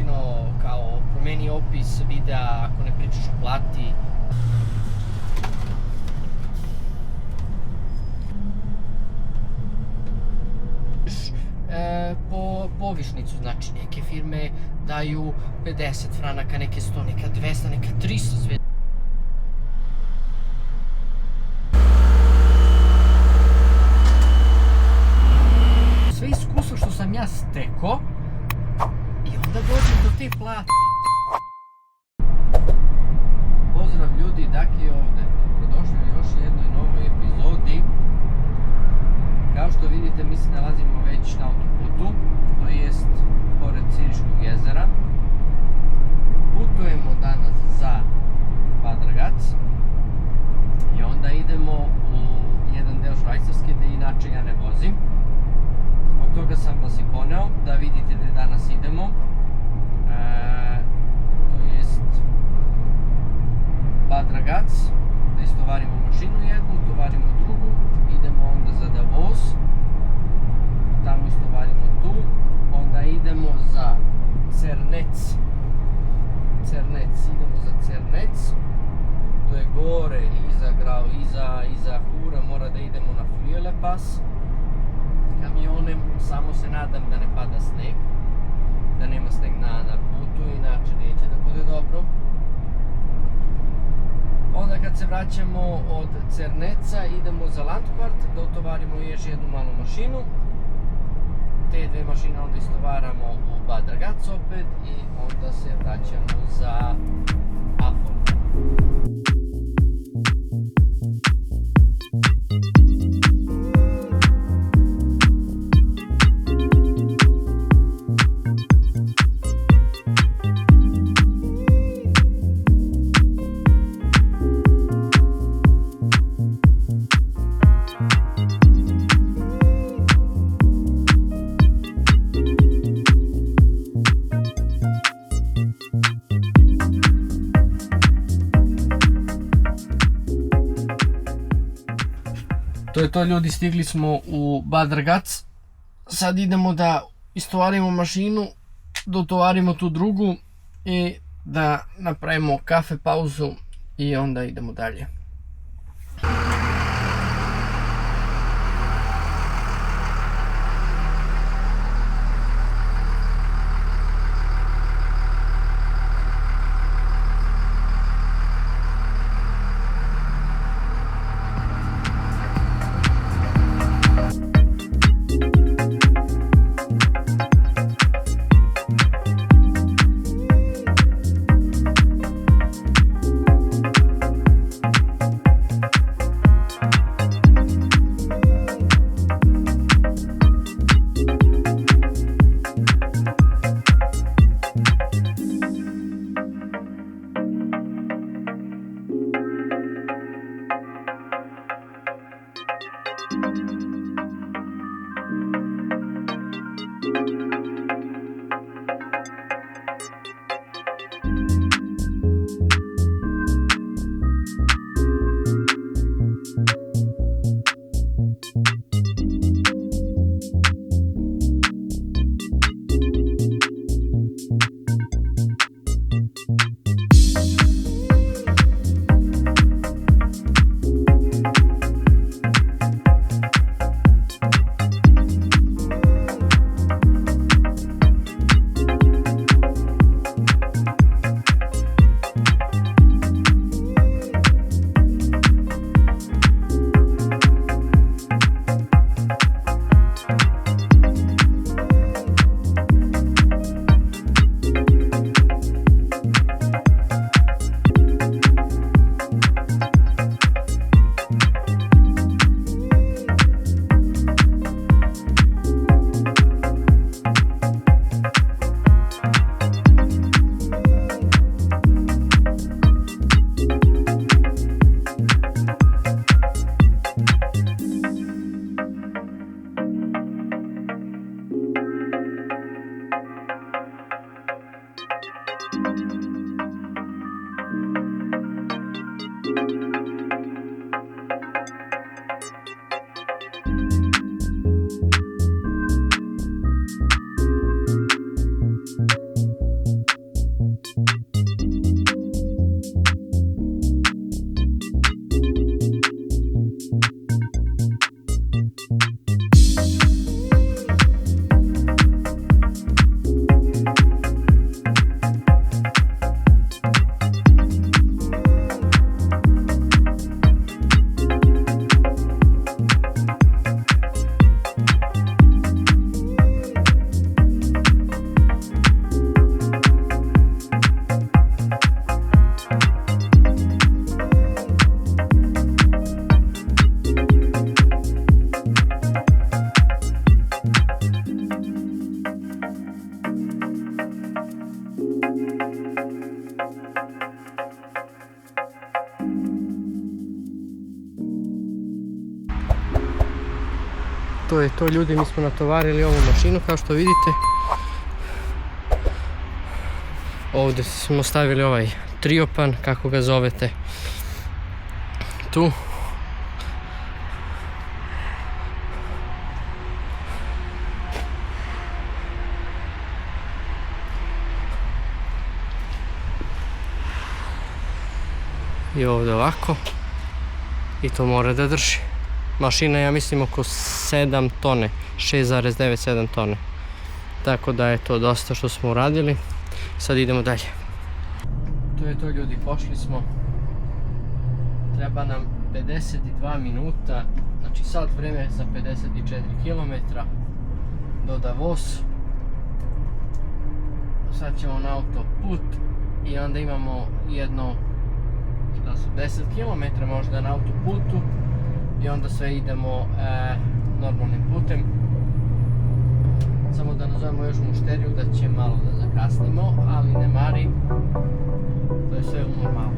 sino kao promeni opis videa ako ne pričaš o plati. Povišnicu, znači neke firme daju 50 franaka, neke 100, neka 200, neka 300 sve. Sve iskustvo što sam ja stekao i onda dođem do te plate. Pozdrav ljudi, Daki je ovde. Dobrodošli u još jednoj novoj epizodi. Kao što vidite, mi se nalazimo već na autoputu, to jest pored Siriškog jezera. Putujemo danas za Bad Ragaz i onda idemo u jedan deo Švajcarske gde inače ja ne vozim. Zbog toga sam vas i poneo da vidite gde danas idemo. To jest Bad Ragaz, da istovarimo mašinu jednu, tovarimo drugu, idemo onda za Davos, tamo istovarimo tu, onda idemo za Cernec, idemo za Cernec, to je gore iza Grau, iza Hura, mora da idemo na Fljele pas, kamionem, samo se nadam da ne pada sneg, da nema sneg na putu, inače neće da bude dobro. Onda kad se vraćamo od Cerneca idemo za Landquart da utovarimo još jednu malu mašinu. Te dve mašine onda istovaramo u Bad Ragaz opet i onda se vraćamo za Apollo. To je to ljudi, stigli smo u Bad Ragaz. Sad idemo da istovarimo mašinu, da utovarimo tu drugu i da napravimo kafe pauzu i onda idemo dalje. to je to ljudi, mi smo natovarili ovu mašinu kao što vidite. Ovdje smo stavili ovaj triopan, kako ga zovete, tu. I ovdje ovako. I to mora da drži. Mašina ja mislim oko 7 tone, 6,97 tone. Tako da je to dosta što smo uradili. Sad idemo dalje. To je to ljudi, pošli smo. Treba nam 52 minuta, znači sat vreme za 54 km do Davos. Sad ćemo na autoput i onda imamo jedno, šta su, 10 km možda na autoputu i onda sve idemo normalnim putem. Samo da nazovemo još mušteriju da će malo da zakasnimo, ali ne mari, to je sve u normalu.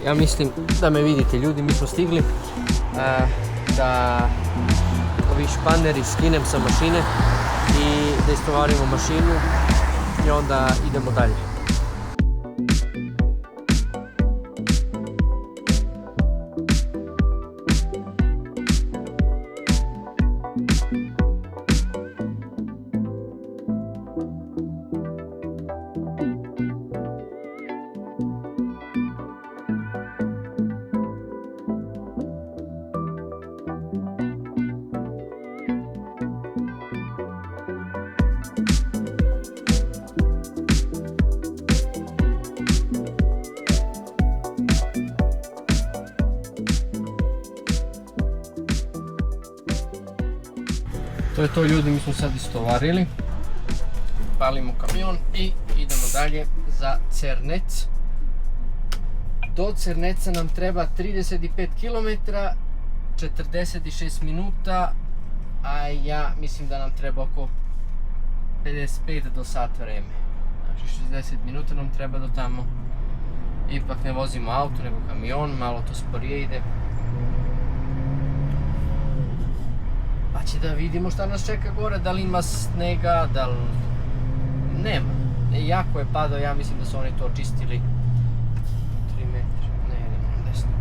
Ja mislim da me vidite ljudi, mi smo stigli da ovi španeri skinem sa mašine i da istovarimo mašinu i onda idemo dalje. To je to ljudi, mi smo sad istovarili, palimo kamion i idemo dalje za Cernec. Do Cerneca nam treba 35 km, 46 minuta, a ja mislim da nam treba oko 55 do sat vreme. Znači 60 minuta nam treba do tamo. Ipak ne vozimo auto nego kamion, malo to sporije ide. Pa će da vidimo šta nas čeka gore, da li ima snega, da li... Nema. Jako je padao, ja mislim da su oni to očistili. 3 metri, ne, idemo na desno.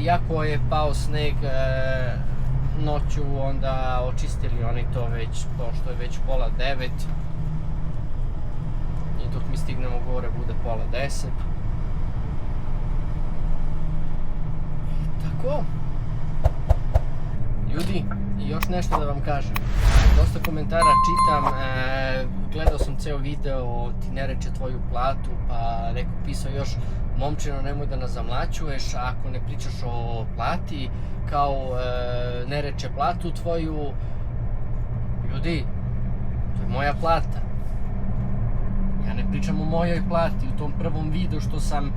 Jako je pao sneg noću, onda očistili oni to već, pošto je već pola 9. I dok mi stignemo gore bude pola 10. Tako. Ljudi, i još nešto da vam kažem. Dosta komentara čitam, gledao sam ceo video, ti ne reče tvoju platu, pa neko pisao još, momčino nemoj da nas zamlaćuješ, ako ne pričaš o plati, kao ne reče platu tvoju. Ljudi, to je moja plata. Ja ne pričam o mojoj plati, u tom prvom videu što sam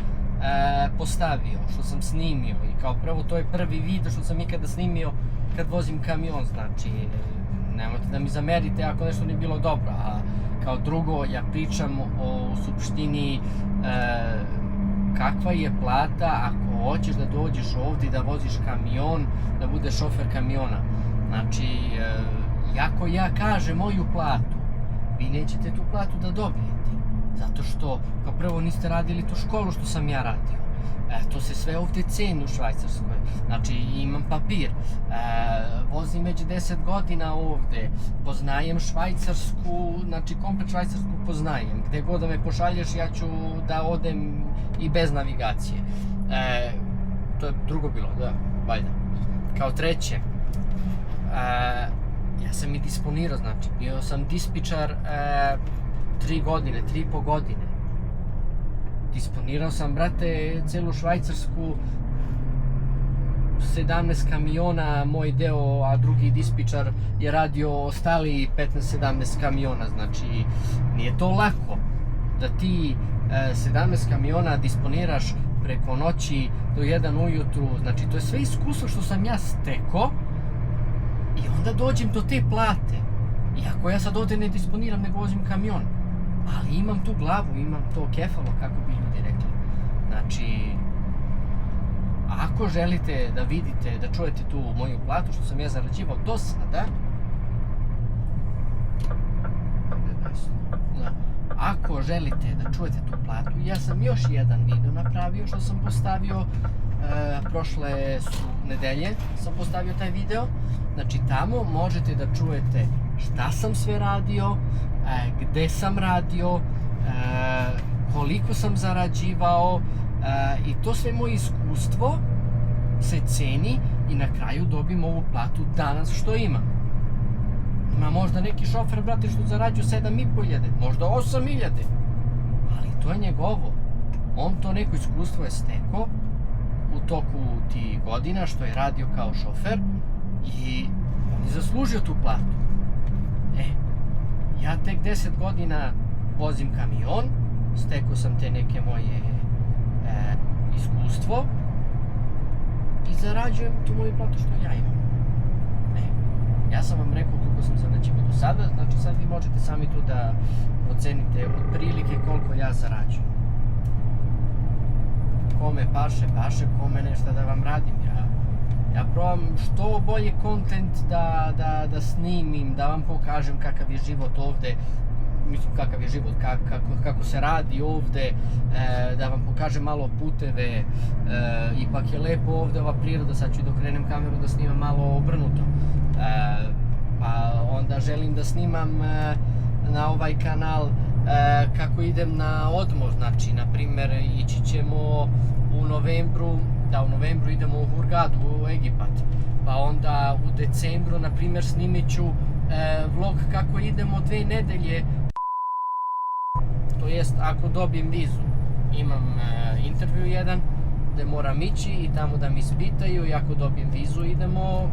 postavio, što sam snimio i kao prvo to je prvi video što sam ikada snimio kad vozim kamion, znači nemojte da mi zamerite ako nešto nije bilo dobro, a kao drugo ja pričam o suštini kakva je plata ako hoćeš da dođeš ovdje da voziš kamion, da budeš šofer kamiona. Znači, ako ja kažem moju platu, vi nećete tu platu da dobijete, zato što kao prvo niste radili tu školu što sam ja radio. To se sve ovdje ceni u Švajcarskoj. Znači, imam papir, vozim već 10 godina ovdje, poznajem Švajcarsku, znači komplet Švajcarsku poznajem. Gdje god da me pošalješ, ja ću da odem i bez navigacije. To je drugo bilo, da, valjda. Kao treće, ja sam i disponirao, znači, bio sam dispičar 3 godine, 3,5 godine. Disponirao sam, brate, celu Švajcarsku, 17 kamiona, moj deo, a drugi dispičar je radio ostali 15-17 kamiona, znači nije to lako da ti 17 kamiona disponiraš preko noći do 1 ujutru, znači to je sve iskustvo što sam ja stekao i onda dođem do te plate. Iako ja sad ovdje ne disponiram nego vozim kamion, ali imam tu glavu, imam to kefalo, kako bi ljudi rekli. Znači, ako želite da vidite, da čujete tu moju platu što sam ja zarađivao do sada, ako želite da čujete tu platu, ja sam još jedan video napravio što sam postavio prošle su nedelje, sam postavio taj video. Znači tamo možete da čujete šta sam sve radio, gde sam radio, koliko sam zarađivao i to sve moje iskustvo se ceni i na kraju dobijem ovu platu danas što imam. Ima možda neki šofer, brate, što zarađuje 7.500, možda 8.000, ali to je njegovo. On to neko iskustvo je stekao u toku tih godina što je radio kao šofer i on je zaslužio tu platu. Ja tek 10 godina vozim kamion, stekao sam te neke moje iskustvo i zarađujem tu moju platu što ja imam. Ja sam vam rekao koliko sam zarađivao do sada, znači sad vi možete sami tu da ocenite otprilike koliko ja zarađujem. Kome paše, paše, kome nešto da vam radim. Ja probam što bolje kontent da snimim, da vam pokažem kakav je život ovdje, mislim kakav je život, kako se radi ovdje, da vam pokažem malo puteve, ipak je lepo ovdje ova priroda, sad ću dok krenem kameru da snimam malo obrnuto. Pa onda želim da snimam na ovaj kanal kako idem na odmor, znači na primjer ići ćemo u novembru idemo u Hurgadu, u Egipat, pa onda u decembru na primjer snimit ću vlog kako idemo 2 nedelje, to jest ako dobijem vizu. Imam intervju jedan gdje moram ići i tamo da mi ispitaju i ako dobijem vizu idemo.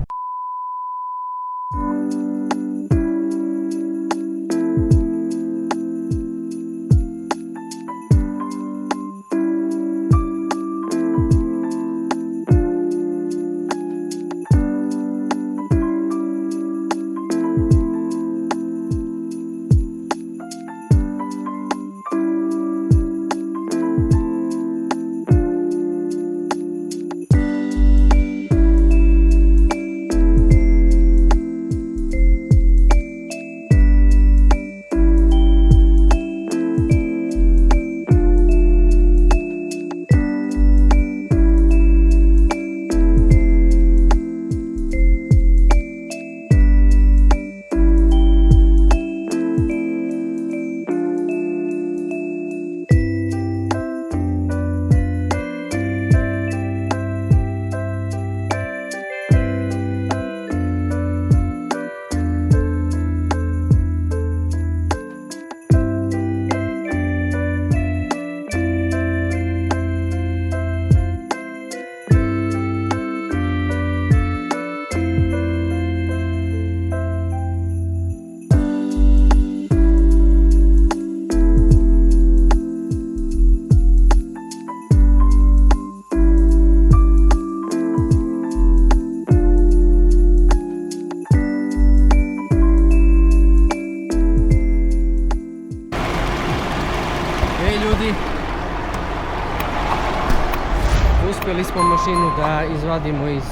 Uspjeli smo mašinu da izvadimo iz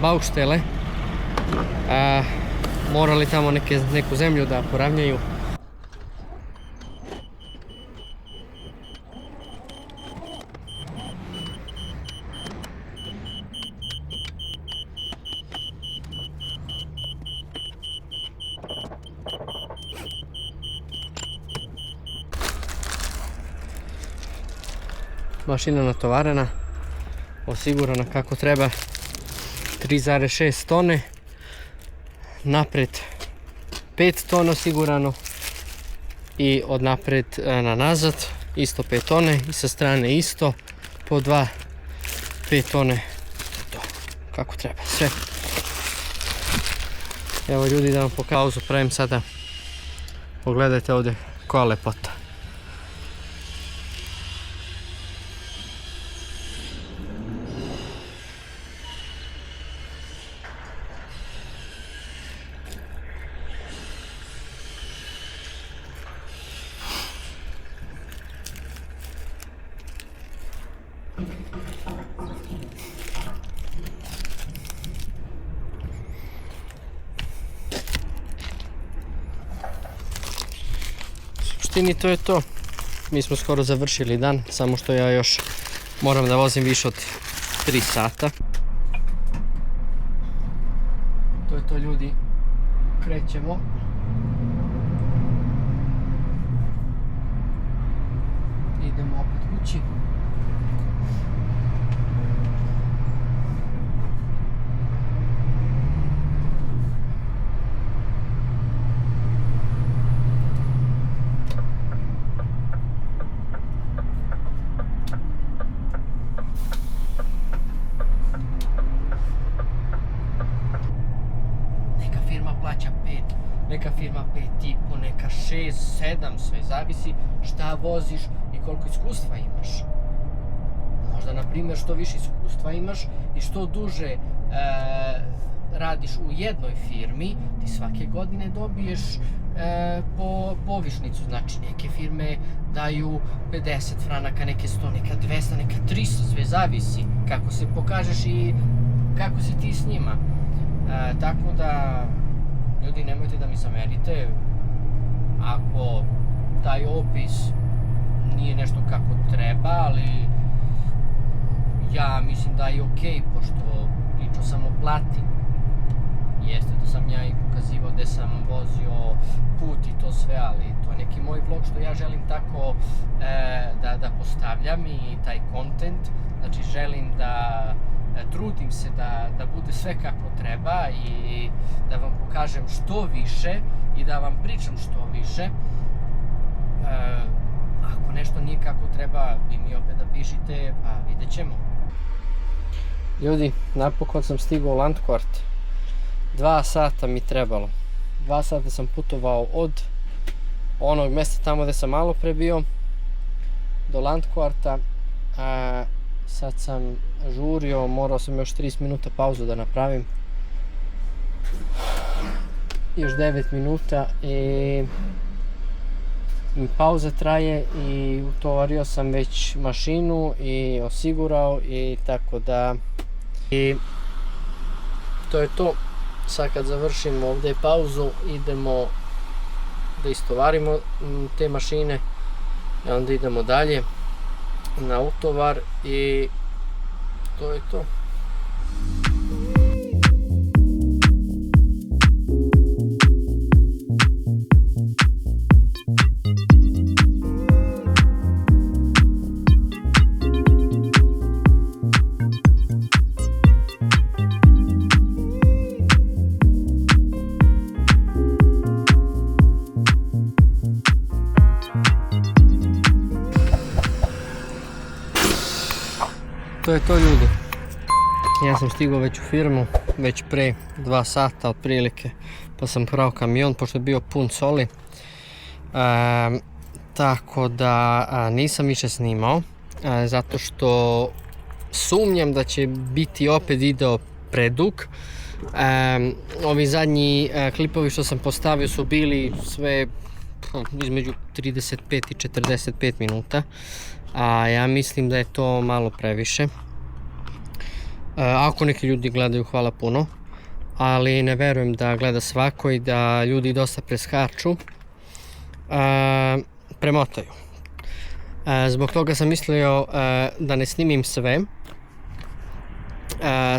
bauštele. Morali tamo neku zemlju da poravnjaju. mašina natovarena, osigurana kako treba, 3,6 tone, napred 5 tona osigurano i od napred na nazad isto 5 tone i sa strane isto po 5 tone, to kako treba, sve. Evo ljudi, da vam pauzu pravim sada, pogledajte ovdje koja lepota. I to je to. Mi smo skoro završili dan, samo što ja još moram da vozim više od 3 sata. To je to ljudi, krećemo. Idemo opet kući. Neka firma 5,5, neka 6, 7, sve zavisi šta voziš i koliko iskustva imaš. Možda, na primjer, što više iskustva imaš i što duže radiš u jednoj firmi, ti svake godine dobiješ povišnicu. Znači, neke firme daju 50 franaka, neke 100, neka 200, neka 300, sve zavisi kako se pokažeš i kako si ti s njima. Tako da, ljudi, nemojte da mi zamerite ako taj opis nije nešto kako treba, ali ja mislim da je okej, pošto pričao sam o plati. Jeste da sam ja i pokazivao gde sam vozio put i to sve, ali to je neki moj vlog što ja želim tako da postavljam i taj content. Znači, želim da trudim se da bude sve kako treba i da vam pokažem što više i da vam pričam što više. Ako nešto nije kako treba, vi mi opet napišite, pa vidjet ćemo. Ljudi, napokon sam stigao u Landquart. 2 sata mi trebalo. 2 sata sam putovao od onog mjesta tamo gdje sam malo pre bio do Landquarta. Sad sam žurio, morao sam još 30 minuta pauzu da napravim. Još 9 minuta i pauza traje i utovario sam već mašinu i osigurao i tako da. I to je to. Sad kad završimo ovdje pauzu, idemo da istovarimo te mašine i onda idemo dalje na utovar i to je to. To je to, ljudi. Ja sam stigao već u firmu, već pre 2 sata otprilike, pa sam prao kamion pošto je bio pun soli. Tako da nisam više snimao, zato što sumnjam da će biti opet video predug. Ovi zadnji klipovi što sam postavio su bili sve između 35 i 45 minuta. A ja mislim da je to malo previše. Ako neki ljudi gledaju, hvala puno, ali ne verujem da gleda svako i da ljudi dosta preskaču, premotaju. Zbog toga sam mislio da ne snimim sve,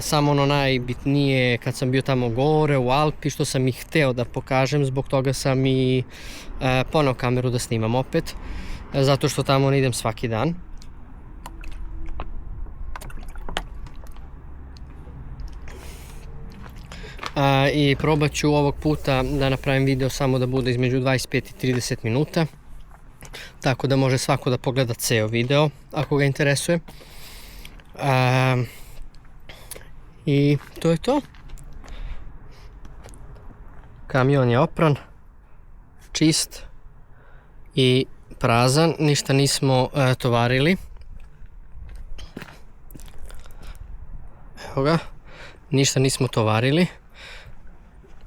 samo ono najbitnije kad sam bio tamo gore u Alpi što sam ih hteo da pokažem, zbog toga sam i poneo kameru da snimam opet, zato što tamo ne idem svaki dan. I probat ću ovog puta da napravim video samo da bude između 25 i 30 minuta. Tako da može svako da pogleda ceo video ako ga interesuje. I to je to. Kamion je opran, čist i prazan, ništa nismo tovarili. Evo ga, ništa nismo tovarili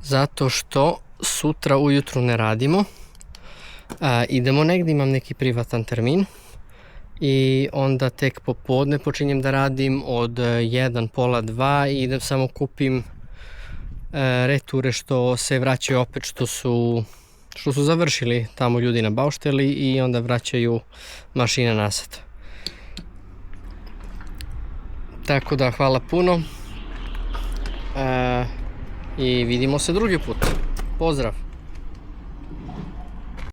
zato što sutra ujutru ne radimo. Idemo negdje, imam neki privatan termin i onda tek popodne počinjem da radim od 1, pola 2 i idem samo kupim reture što se vraćaju opet, što su završili tamo ljudi na baušteli i onda vraćaju mašine nazad. Tako da hvala puno i vidimo se drugi put. Pozdrav!